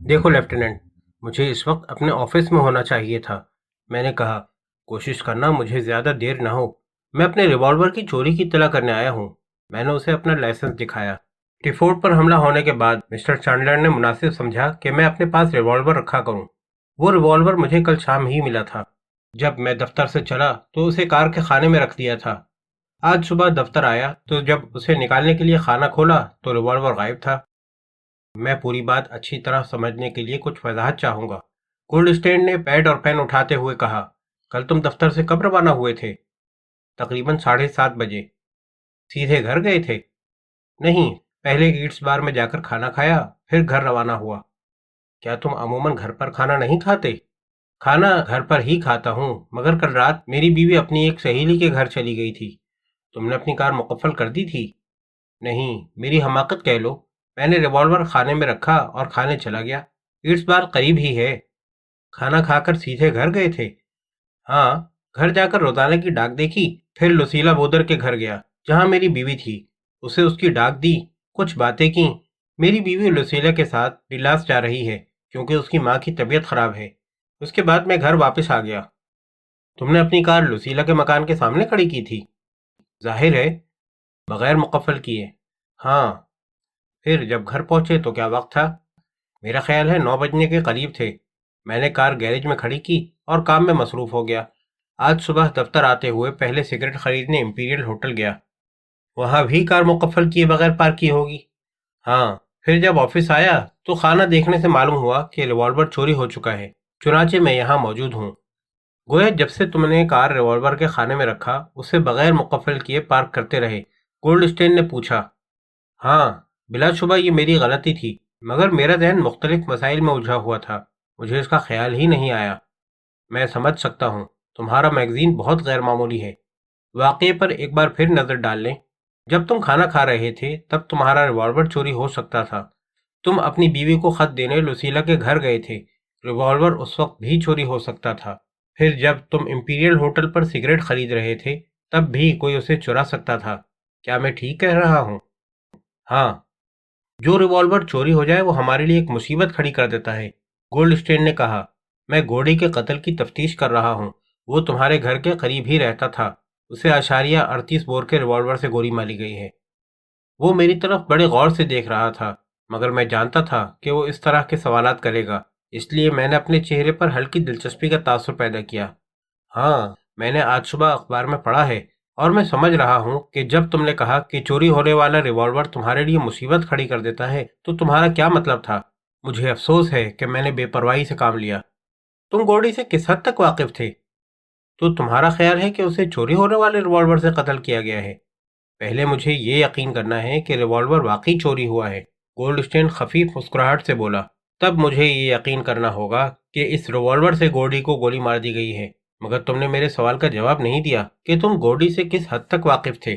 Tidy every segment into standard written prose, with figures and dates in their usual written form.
دیکھو لیفٹیننٹ، مجھے اس وقت اپنے آفس میں ہونا چاہیے تھا۔ میں نے کہا، کوشش کرنا مجھے زیادہ دیر نہ ہو۔ میں اپنے ریوالور کی چوری کی اطلاع کرنے آیا ہوں۔ میں نے اسے اپنا لائسنس دکھایا۔ ٹیفورڈ پر حملہ ہونے کے بعد مسٹر چانڈلر نے مناسب سمجھا کہ میں اپنے پاس ریوالور رکھا کروں۔ وہ ریوالور مجھے کل شام ہی ملا تھا۔ جب میں دفتر سے چلا تو اسے کار کے خانے میں رکھ دیا تھا۔ آج صبح دفتر آیا تو جب اسے نکالنے کے لیے خانہ کھولا تو ریوالور غائب تھا۔ میں پوری بات اچھی طرح سمجھنے کے لیے کچھ وضاحت چاہوں گا۔ گولڈ اسٹین نے پیڈ اور پین اٹھاتے ہوئے کہا، کل تم دفتر سے کب روانہ ہوئے تھے؟ تقریباً 7:30 بجے۔ سیدھے گھر گئے تھے؟ نہیں، پہلے ایٹس بار میں جا کر کھانا کھایا، پھر گھر روانہ ہوا۔ کیا تم عموماً گھر پر کھانا نہیں کھاتے؟ کھانا گھر پر ہی کھاتا ہوں، مگر کل رات میری بیوی اپنی ایک سہیلی کے گھر چلی گئی تھی۔ تم نے اپنی کار مقفل کر دی تھی؟ نہیں، میری حماقت کہہ لو۔ میں نے ریوالور خانے میں رکھا اور کھانے چلا گیا۔ ایٹس بار قریب ہی ہے۔ کھانا کھا کر سیدھے گھر گئے تھے؟ ہاں، گھر جا کر روزانہ کی ڈاک دیکھی، پھر لوسیلا بودر کے گھر گیا جہاں میری بیوی تھی۔ اسے اس کی ڈاک دی، کچھ باتیں کی۔ میری بیوی لوسیلا کے ساتھ ڈلاس جا رہی ہے کیونکہ اس کی ماں کی طبیعت خراب ہے۔ اس کے بعد میں گھر واپس آ گیا۔ تم نے اپنی کار لوسیلا کے مکان کے سامنے کھڑی کی تھی؟ ظاہر ہے، بغیر مقفل کیے۔ ہاں۔ پھر جب گھر پہنچے تو کیا وقت تھا؟ میرا خیال ہے 9 بجنے کے قریب تھے۔ میں نے کار گیرج میں کھڑی کی اور کام میں مصروف ہو گیا۔ آج صبح دفتر آتے ہوئے پہلے سگریٹ خریدنے امپیریل ہوٹل گیا۔ وہاں بھی کار مقفل کیے بغیر پارک کی ہوگی؟ ہاں۔ پھر جب آفس آیا تو خانہ دیکھنے سے معلوم ہوا کہ ریوالور چوری ہو چکا ہے، چنانچہ میں یہاں موجود ہوں۔ گویا جب سے تم نے کار ریوالور کے خانے میں رکھا اسے بغیر مقفل کیے پارک کرتے رہے؟ گولڈ اسٹین نے پوچھا۔ ہاں، بلا شبہ یہ میری غلطی تھی، مگر میرا ذہن مختلف مسائل میں الجھا ہوا تھا، مجھے اس کا خیال ہی نہیں آیا۔ میں سمجھ سکتا ہوں، تمہارا میگزین بہت غیر معمولی ہے۔ واقعے پر ایک بار پھر نظر ڈال لیں۔ جب تم کھانا کھا رہے تھے تب تمہارا ریوالور چوری ہو سکتا تھا۔ تم اپنی بیوی کو خط دینے لوسیلا کے گھر گئے تھے، ریوالور اس وقت بھی چوری ہو سکتا تھا۔ پھر جب تم امپیریل ہوٹل پر سگریٹ خرید رہے تھے تب بھی کوئی اسے چرا سکتا تھا۔ کیا میں ٹھیک کہہ رہا ہوں؟ ہاں۔ جو ریوالور چوری ہو جائے وہ ہمارے لیے ایک مصیبت کھڑی کر دیتا ہے، گولڈ اسٹین نے کہا۔ میں گوڈی کے قتل کی تفتیش کر رہا ہوں۔ وہ تمہارے گھر کے قریب ہی رہتا تھا۔ اسے اشاریہ 38 بور کے ریوالور سے گولی ماری گئی ہے۔ وہ میری طرف بڑے غور سے دیکھ رہا تھا، مگر میں جانتا تھا کہ وہ اس طرح کے سوالات کرے گا، اس لیے میں نے اپنے چہرے پر ہلکی دلچسپی کا تاثر پیدا کیا۔ ہاں، میں نے آج صبح اخبار میں پڑھا ہے، اور میں سمجھ رہا ہوں کہ جب تم نے کہا کہ چوری ہونے والا ریوالور تمہارے لیے مصیبت کھڑی کر دیتا ہے تو تمہارا کیا مطلب تھا۔ مجھے افسوس ہے کہ میں نے بے پرواہی سے کام لیا۔ تم گوڈی سے کس حد تک واقف تھے؟ تو تمہارا خیال ہے کہ اسے چوری ہونے والے ریوالور سے قتل کیا گیا ہے؟ پہلے مجھے یہ یقین کرنا ہے کہ ریوالور واقعی چوری ہوا ہے، گولڈ اسٹین خفیف مسکراہٹ سے بولا۔ تب مجھے یہ یقین کرنا ہوگا کہ اس ریوالور سے گوڈی کو گولی مار دی گئی ہے۔ مگر تم نے میرے سوال کا جواب نہیں دیا کہ تم گوڈی سے کس حد تک واقف تھے۔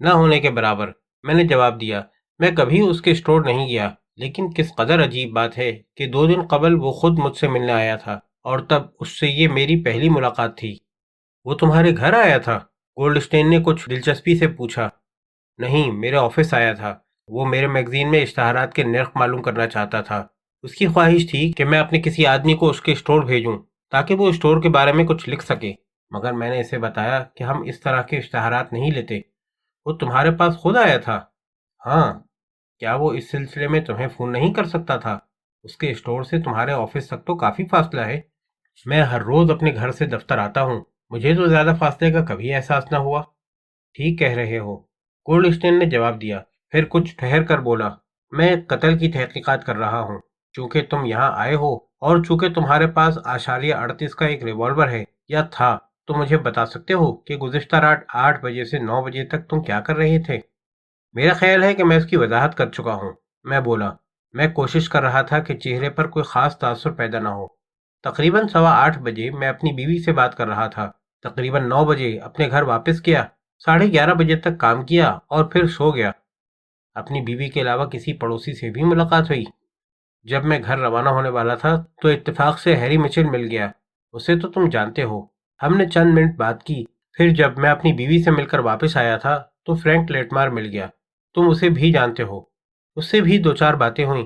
نہ ہونے کے برابر، میں نے جواب دیا۔ میں کبھی اس کے اسٹور نہیں گیا، لیکن کس قدر عجیب بات ہے کہ 2 دن قبل وہ خود مجھ سے ملنے آیا تھا، اور تب اس سے یہ میری پہلی ملاقات تھی۔ وہ تمہارے گھر آیا تھا؟ گولڈ اسٹین نے کچھ دلچسپی سے پوچھا۔ نہیں، میرے آفس آیا تھا۔ وہ میرے میگزین میں اشتہارات کے نرخ معلوم کرنا چاہتا تھا۔ اس کی خواہش تھی کہ میں اپنے کسی آدمی کو اس کے اسٹور بھیجوں تاکہ وہ اسٹور کے بارے میں کچھ لکھ سکے، مگر میں نے اسے بتایا کہ ہم اس طرح کے اشتہارات نہیں لیتے۔ وہ تمہارے پاس خود آیا تھا؟ ہاں۔ کیا وہ اس سلسلے میں تمہیں فون نہیں کر سکتا تھا؟ اس کے اسٹور سے تمہارے آفس تک تو کافی فاصلہ ہے۔ میں ہر روز اپنے گھر سے دفتر آتا ہوں، مجھے تو زیادہ فاصلے کا کبھی احساس نہ ہوا۔ ٹھیک کہہ رہے ہو، گولڈ اسٹین نے جواب دیا، پھر کچھ ٹھہر کر بولا۔ میں ایک قتل کی تحقیقات کر رہا ہوں۔ چونکہ تم یہاں آئے ہو اور چونکہ تمہارے پاس اشاریہ 38 کا ایک ریوالور ہے یا تھا، تو مجھے بتا سکتے ہو کہ گزشتہ رات 8 بجے سے 9 بجے تک تم کیا کر رہے تھے؟ میرا خیال ہے کہ میں اس کی وضاحت کر چکا ہوں، میں بولا۔ میں کوشش کر رہا تھا کہ چہرے پر کوئی خاص تاثر پیدا نہ ہو۔ تقریباً 8:15 بجے میں اپنی بیوی سے بات کر رہا تھا۔ تقریباً 9 بجے اپنے گھر واپس کیا، 11:30 بجے تک کام کیا اور پھر سو گیا۔ اپنی بیوی کے علاوہ کسی پڑوسی سے بھی ملاقات ہوئی؟ جب میں گھر روانہ ہونے والا تھا تو اتفاق سے ہیری مچل مل گیا۔ اسے تو تم جانتے ہو۔ ہم نے چند منٹ بات کی، پھر جب میں اپنی بیوی سے مل کر واپس آیا تھا تو فرینک لیٹمار مل گیا۔ تم اسے بھی جانتے ہو۔ اس سے بھی 2-4 باتیں ہوئیں۔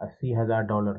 $80,000।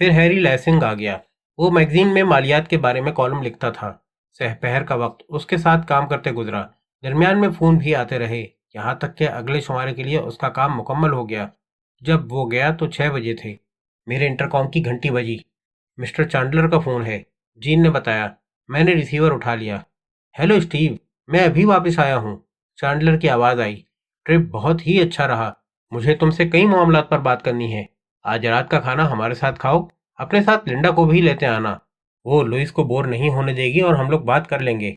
پھر ہیری لیسنگ آ گیا۔ وہ میگزین میں مالیات کے بارے میں کالم لکھتا تھا۔ سحپہر کا وقت اس کے ساتھ کام کرتے گزرا۔ درمیان میں فون بھی آتے رہے، یہاں تک کہ اگلے شمارے کے لیے اس کا کام مکمل ہو گیا۔ جب وہ گیا تو 6 بجے تھے۔ میرے انٹرکام کی گھنٹی بجی۔ مسٹر چانڈلر کا فون ہے، جین نے بتایا۔ میں نے ریسیور اٹھا لیا۔ ہیلو اسٹیو، میں ابھی واپس آیا ہوں، چانڈلر کی آواز آئی۔ ٹرپ بہت ہی اچھا رہا، مجھے تم سے کئی معاملات پر بات کرنی ہے۔ آج رات کا کھانا ہمارے ساتھ کھاؤ، اپنے ساتھ لنڈا کو بھی لیتے آنا، وہ لوئس کو بور نہیں ہونے دے گی اور ہم لوگ بات کر لیں گے۔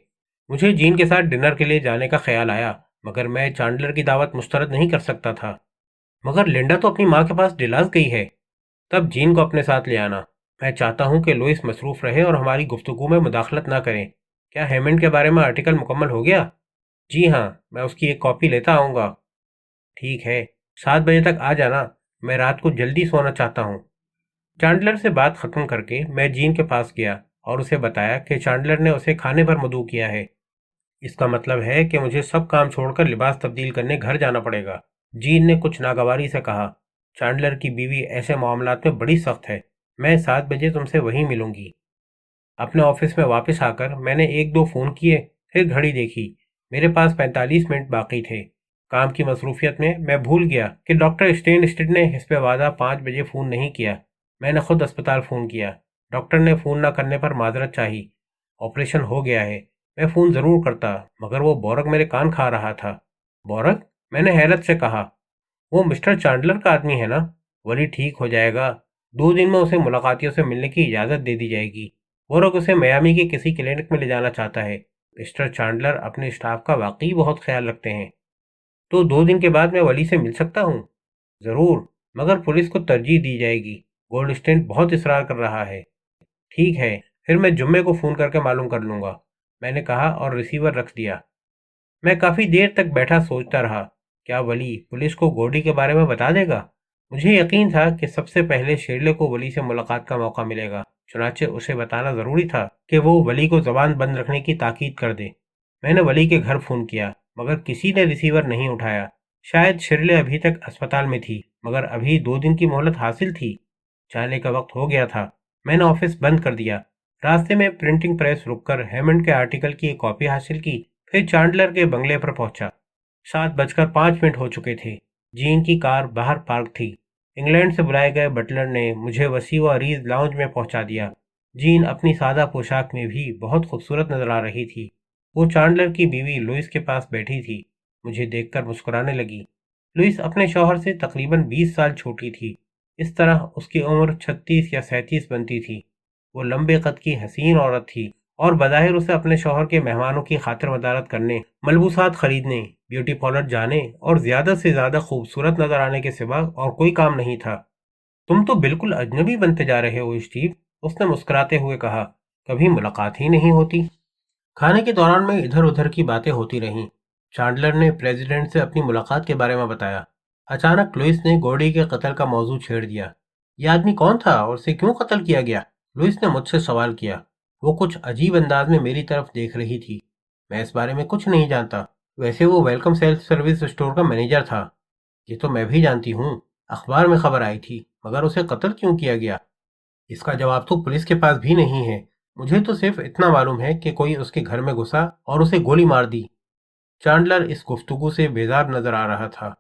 مجھے جین کے ساتھ ڈنر کے لیے جانے کا خیال آیا، مگر میں چانڈلر کی دعوت مسترد نہیں کر سکتا تھا۔ مگر لنڈا تو اپنی ماں کے پاس ڈلاس گئی ہے۔ تب جین کو اپنے ساتھ لے آنا۔ میں چاہتا ہوں کہ لوئس مصروف رہے اور ہماری گفتگو میں مداخلت نہ کریں۔ کیا ہیمنڈ کے بارے میں آرٹیکل مکمل ہو گیا؟ جی ہاں، میں اس کی ایک کاپی لیتا آؤں گا۔ ٹھیک ہے، 7 بجے تک آ جانا، میں رات کو جلدی سونا چاہتا ہوں۔ چانڈلر سے بات ختم کر کے میں جین کے پاس گیا اور اسے بتایا کہ چانڈلر نے اسے کھانے پر مدعو کیا ہے۔ اس کا مطلب ہے کہ مجھے سب کام چھوڑ کر لباس تبدیل کرنے گھر جانا پڑے گا۔ جین نے کچھ ناگواری سے کہا، چانڈلر کی بیوی ایسے معاملات میں بڑی سخت ہے۔ میں 7 بجے تم سے وہیں ملوں گی۔ اپنے آفس میں واپس آ کر میں نے 1-2 فون کیے، پھر گھڑی دیکھی۔ میرے پاس 45 منٹ باقی تھے۔ کام کی مصروفیت میں بھول گیا کہ ڈاکٹر اسٹین اسٹڈ نے حسب وعدہ 5 بجے فون نہیں کیا۔ میں نے خود اسپتال فون کیا۔ ڈاکٹر نے فون نہ کرنے پر معذرت چاہی۔ آپریشن ہو گیا ہے۔ میں فون ضرور کرتا، مگر وہ بورگ میرے کان کھا رہا تھا۔ بورگ؟ میں نے حیرت سے کہا۔ وہ مسٹر چانڈلر کا آدمی ہے نا؟ ولی ٹھیک ہو جائے گا، 2 دن میں اسے ملاقاتیوں سے ملنے کی اجازت دے دی جائے گی۔ بورگ اسے میامی کے کسی کلینک میں لے جانا چاہتا ہے۔ مسٹر چانڈلر اپنے اسٹاف کا واقعی بہت خیال رکھتے ہیں۔ تو 2 دن کے بعد میں ولی سے مل سکتا ہوں؟ ضرور، مگر پولیس کو ترجیح دی جائے گی۔ گولڈ اسٹین بہت اصرار کر رہا ہے۔ ٹھیک ہے، پھر میں جمعے کو فون کر کے معلوم کر لوں گا، میں نے کہا اور ریسیور رکھ دیا۔ میں کافی دیر تک بیٹھا سوچتا رہا، کیا ولی پولیس کو گوڈی کے بارے میں بتا دے گا؟ مجھے یقین تھا کہ سب سے پہلے شیرلے کو ولی سے ملاقات کا موقع ملے گا، چنانچہ اسے بتانا ضروری تھا کہ وہ ولی کو زبان بند رکھنے کی تاکید کر دے۔ میں نے ولی کے گھر فون کیا، مگر کسی نے ریسیور نہیں اٹھایا۔ شاید شیرلے ابھی تک اسپتال میں تھی، مگر ابھی 2 دن کی مہلت حاصل تھی۔ جانے کا وقت ہو گیا تھا۔ میں نے آفس بند کر دیا۔ راستے میں پرنٹنگ پریس رک کر ہیمنڈ کے آرٹیکل کی ایک کاپی حاصل کی، پھر چانڈلر کے بنگلے پر پہنچا۔ 7:05 ہو چکے تھے۔ جین کی کار باہر پارک تھی۔ انگلینڈ سے بلائے گئے بٹلر نے مجھے وسیع و عریض لاؤنج میں پہنچا دیا۔ جین اپنی سادہ پوشاک میں بھی بہت خوبصورت نظر آ رہی تھی۔ وہ چانڈلر کی بیوی لوئس کے پاس بیٹھی تھی، مجھے دیکھ کر مسکرانے لگی۔ لوئس اپنے شوہر سے تقریباً 20 سال چھوٹی تھی، اس طرح اس کی عمر 36 یا 37 بنتی تھی۔ وہ لمبے قد کی حسین عورت تھی اور بظاہر اسے اپنے شوہر کے مہمانوں کی خاطر مدارت کرنے، ملبوسات خریدنے، بیوٹی پارلر جانے اور زیادہ سے زیادہ خوبصورت نظر آنے کے سوا اور کوئی کام نہیں تھا۔ تم تو بالکل اجنبی بنتے جا رہے ہو اسٹیو، اس نے مسکراتے ہوئے کہا، کبھی ملاقات ہی نہیں ہوتی۔ کھانے کے دوران میں ادھر ادھر کی باتیں ہوتی رہیں۔ چانڈلر نے پریزیڈنٹ سے اپنی ملاقات کے بارے میں بتایا۔ اچانک لوئس نے گوڈی کے قتل کا موضوع چھیڑ دیا۔ یہ آدمی کون تھا اور اسے کیوں قتل کیا گیا؟ لوئس نے مجھ سے سوال کیا۔ وہ کچھ عجیب انداز میں میری طرف دیکھ رہی تھی۔ میں اس بارے میں کچھ نہیں جانتا، ویسے وہ ویلکم سیلف سروس اسٹور کا مینیجر تھا۔ یہ تو میں بھی جانتی ہوں، اخبار میں خبر آئی تھی، مگر اسے قتل کیوں کیا گیا؟ اس کا جواب تو پولیس کے پاس بھی نہیں ہے۔ مجھے تو صرف اتنا معلوم ہے کہ کوئی اس کے گھر میں گھسا اور اسے گولی مار دی۔ چانڈلر اس گفتگو سے بیزار نظر آ رہا تھا۔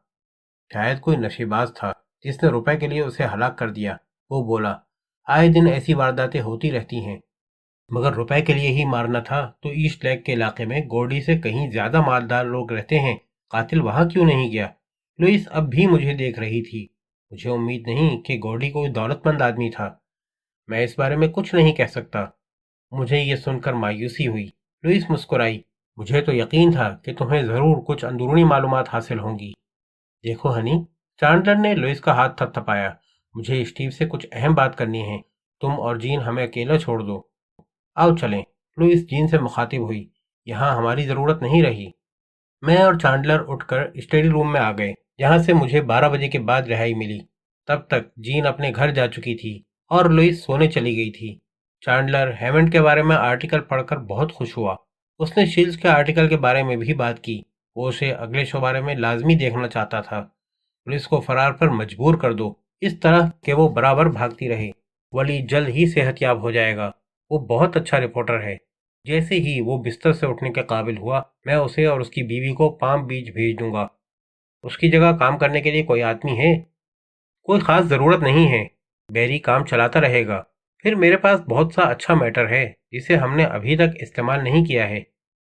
شاید کوئی نشے باز تھا جس نے روپے کے لیے اسے ہلاک کر دیا، وہ بولا۔ آئے دن ایسی وارداتیں ہوتی رہتی ہیں، مگر روپے کے لیے ہی مارنا تھا تو ایسٹ لیک کے علاقے میں گوڈی سے کہیں زیادہ مالدار لوگ رہتے ہیں، قاتل وہاں کیوں نہیں گیا؟ لوئس اب بھی مجھے دیکھ رہی تھی۔ مجھے امید نہیں کہ گوڈی کوئی دولت مند آدمی تھا۔ میں اس بارے میں کچھ نہیں کہہ سکتا۔ مجھے یہ سن کر مایوسی ہوئی۔ لوئس مسکرائی۔ مجھے تو یقین تھا کہ تمہیں ضرور کچھ اندرونی معلومات حاصل ہوں گی۔ دیکھو ہنی، چانڈلر نے لوئس کا ہاتھ تھپ تھپایا، مجھے اسٹیو سے کچھ اہم بات کرنی ہے، تم اور جین ہمیں اکیلا چھوڑ دو۔ آؤ چلیں۔ لوئس جین سے مخاطب ہوئی، یہاں ہماری ضرورت نہیں رہی۔ میں اور چانڈلر اٹھ کر اسٹڈی روم میں آ گئے، جہاں سے مجھے 12 بجے کے بعد رہائی ملی۔ تب تک جین اپنے گھر جا چکی تھی اور لوئس سونے چلی گئی تھی۔ چانڈلر ہیمنڈ کے بارے میں آرٹیکل پڑھ کر بہت خوش ہوا۔ اس نے شیلز کے آرٹیکل کے بارے میں بھی بات کی، وہ اسے اگلے شمارے میں لازمی دیکھنا چاہتا تھا۔ پولیس کو فرار پر مجبور کر دو، اس طرح کہ وہ برابر بھاگتی رہے۔ ولی جلد ہی صحت یاب ہو جائے گا، وہ بہت اچھا رپورٹر ہے۔ جیسے ہی وہ بستر سے اٹھنے کے قابل ہوا، میں اسے اور اس کی بیوی کو پام بیچ بھیج دوں گا۔ اس کی جگہ کام کرنے کے لیے کوئی آدمی ہے؟ کوئی خاص ضرورت نہیں ہے، بیری کام چلاتا رہے گا۔ پھر میرے پاس بہت سا اچھا میٹر ہے جسے ہم نے ابھی تک استعمال نہیں کیا ہے۔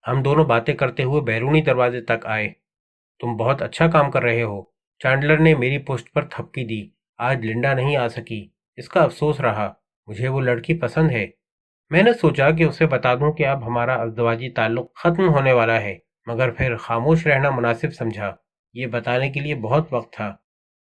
ہم دونوں باتیں کرتے ہوئے بیرونی دروازے تک آئے۔ تم بہت اچھا کام کر رہے ہو، چانڈلر نے میری پشت پر تھپکی دی۔ آج لنڈا نہیں آ سکی، اس کا افسوس رہا۔ مجھے وہ لڑکی پسند ہے۔ میں نے سوچا کہ اسے بتا دوں کہ اب ہمارا ازدواجی تعلق ختم ہونے والا ہے، مگر پھر خاموش رہنا مناسب سمجھا۔ یہ بتانے کے لیے بہت وقت تھا